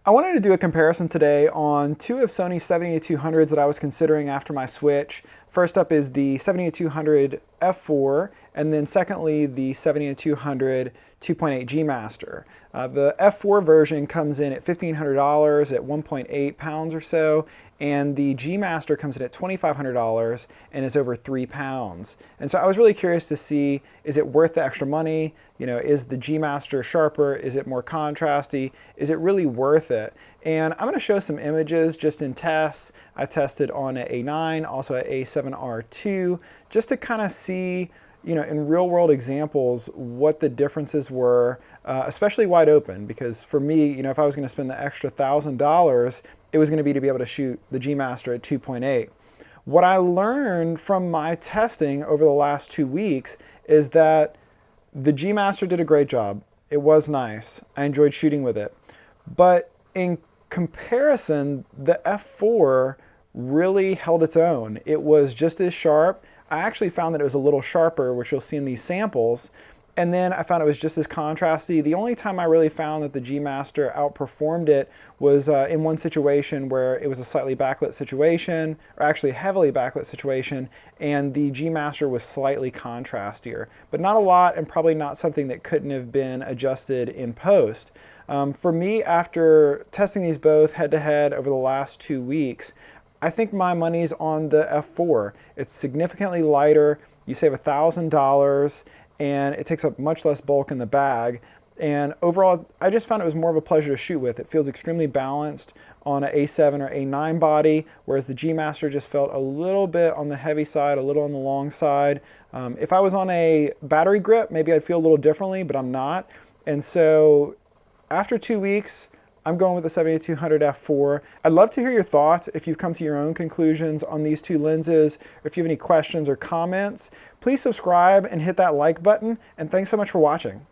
I wanted to do a comparison today on two of Sony's 7200s that I was considering after my switch. First up is the 7200 F4, and then secondly the 7200 2.8 G Master. The F4 version comes in at $1,500 at 1.8 pounds or so, and the G Master comes in at $2,500 and is over 3 pounds. And so I was really curious to see, is it worth the extra money? You know, is the G Master sharper? Is it more contrasty? Is it really worth it? And I'm going to show some images just in tests. I tested on an A9, also an A7R2, just to kind of see, you know, in real world examples, what the differences were, especially wide open, because for me, you know, if I was going to spend the extra $1,000, it was going to be to be able to shoot the G Master at 2.8. What I learned from my testing over the last 2 weeks is that the G Master did a great job. It was nice. I enjoyed shooting with it. But in comparison, the F4 really held its own. It was just as sharp. I actually found that it was a little sharper, which you'll see in these samples. And then I found it was just as contrasty. The only time I really found that the G Master outperformed it was in one situation where it was a slightly backlit situation, or actually a heavily backlit situation, and the G Master was slightly contrastier. But not a lot, and probably not something that couldn't have been adjusted in post. For me, after testing these both head-to-head over the last 2 weeks, I think my money's on the F4. It's significantly lighter. You save $1,000, and it takes up much less bulk in the bag. And overall, I just found it was more of a pleasure to shoot with. It feels extremely balanced on an A7 or A9 body, whereas the G Master just felt a little bit on the heavy side, a little on the long side. If I was on a battery grip, maybe I'd feel a little differently, but I'm not. And so after 2 weeks, I'm going with the 7200 F4. I'd love to hear your thoughts if you've come to your own conclusions on these two lenses, or if you have any questions or comments. Please subscribe and hit that like button, and thanks so much for watching.